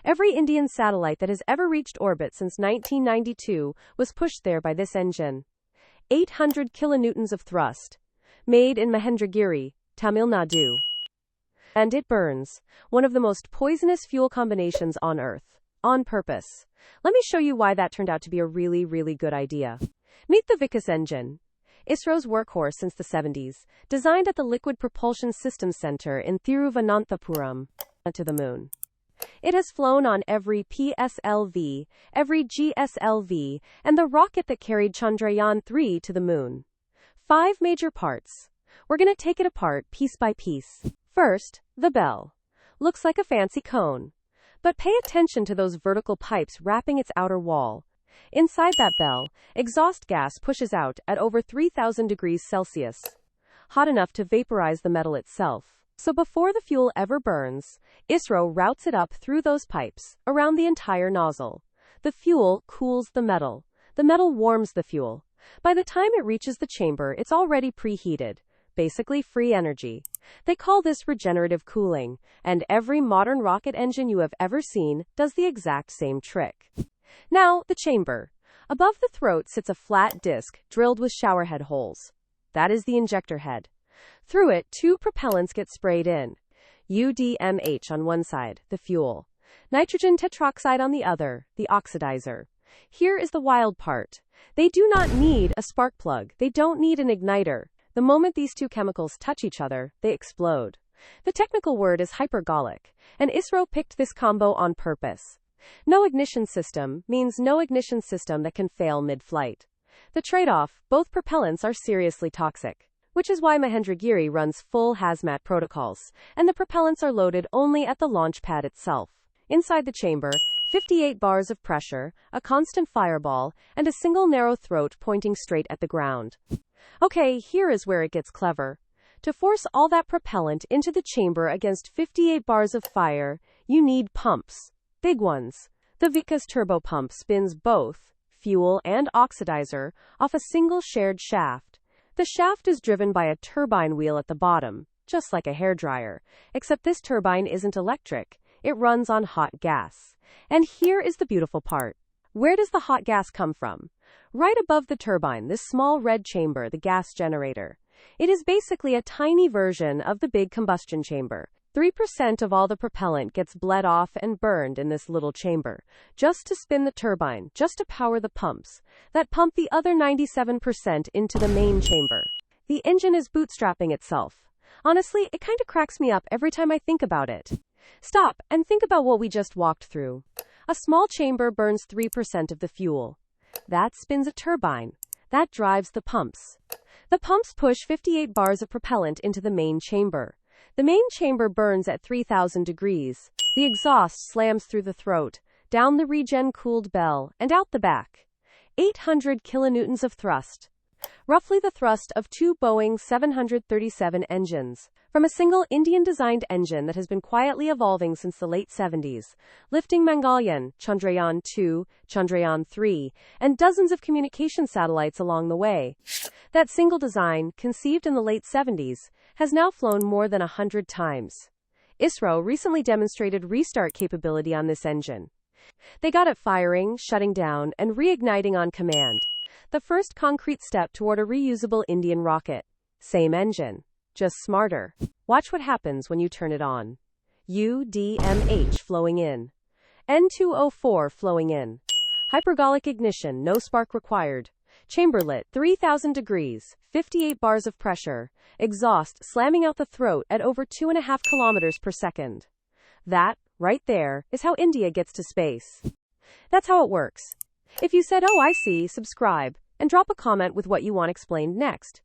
Every Indian satellite that has ever reached orbit since 1992 was pushed there by this engine. 800 kilonewtons of thrust. Made in Mahendragiri, Tamil Nadu. And it burns, one of the most poisonous fuel combinations on Earth. On purpose. Let me show you why that turned out to be a really, really good idea. Meet the Vikas engine. ISRO's workhorse since the 70s, designed at the Liquid Propulsion Systems Center in Thiruvananthapuram, to the moon. It has flown on every PSLV, every GSLV, and the rocket that carried Chandrayaan 3 to the moon. 5 major parts. We're going to take it apart piece by piece. First, the bell. Looks like a fancy cone. But pay attention to those vertical pipes wrapping its outer wall. Inside that bell, exhaust gas pushes out at over 3,000 degrees Celsius. Hot enough to vaporize the metal itself. So before the fuel ever burns, ISRO routes it up through those pipes, around the entire nozzle. The fuel cools the metal. The metal warms the fuel. By the time it reaches the chamber, it's already preheated. Basically free energy. They call this regenerative cooling, and every modern rocket engine you have ever seen does the exact same trick. Now, the chamber. Above the throat sits a flat disc drilled with showerhead holes. That is the injector head. Through it, 2 propellants get sprayed in. UDMH on one side, the fuel. Nitrogen tetroxide on the other, the oxidizer. Here is the wild part. They do not need a spark plug. They don't need an igniter. The moment these 2 chemicals touch each other, they explode. The technical word is hypergolic, and ISRO picked this combo on purpose. No ignition system means no ignition system that can fail mid-flight. The trade-off, both propellants are seriously toxic, which is why Mahendragiri runs full hazmat protocols, and the propellants are loaded only at the launch pad itself. Inside the chamber, 58 bars of pressure, a constant fireball, and a single narrow throat pointing straight at the ground. Okay, here is where it gets clever. To force all that propellant into the chamber against 58 bars of fire, you need pumps. Big ones. The Vikas turbopump spins both fuel and oxidizer off a single shared shaft. The shaft is driven by a turbine wheel at the bottom, just like a hairdryer, except this turbine isn't electric. It runs on hot gas. And here is the beautiful part. Where does the hot gas come from? Right above the turbine, this small red chamber, the gas generator. It is basically a tiny version of the big combustion chamber. 3% of all the propellant gets bled off and burned in this little chamber, just to spin the turbine, just to power the pumps, that pump the other 97% into the main chamber. The engine is bootstrapping itself. Honestly, it kind of cracks me up every time I think about it. Stop and think about what we just walked through. A small chamber burns 3% of the fuel. That spins a turbine. That drives the pumps. The pumps push 58 bars of propellant into the main chamber. The main chamber burns at 3,000 degrees. The exhaust slams through the throat, down the regen-cooled bell, and out the back. 800 kilonewtons of thrust. Roughly the thrust of 2 Boeing 737 engines. From a single Indian-designed engine that has been quietly evolving since the late 70s, lifting Mangalyaan, Chandrayaan 2, Chandrayaan 3, and dozens of communication satellites along the way. That single design, conceived in the late 70s, has now flown more than 100 times. ISRO recently demonstrated restart capability on this engine. They got it firing, shutting down, and reigniting on command. The first concrete step toward a reusable Indian rocket. Same engine, just smarter. Watch what happens when you turn it on. UDMH flowing in. N2O4 flowing in. Hypergolic ignition, no spark required. Chamber lit, 3,000 degrees, 58 bars of pressure. Exhaust slamming out the throat at over 2.5 kilometers per second. That, right there, is how India gets to space. That's how it works. If you said, "Oh, I see," subscribe, and drop a comment with what you want explained next.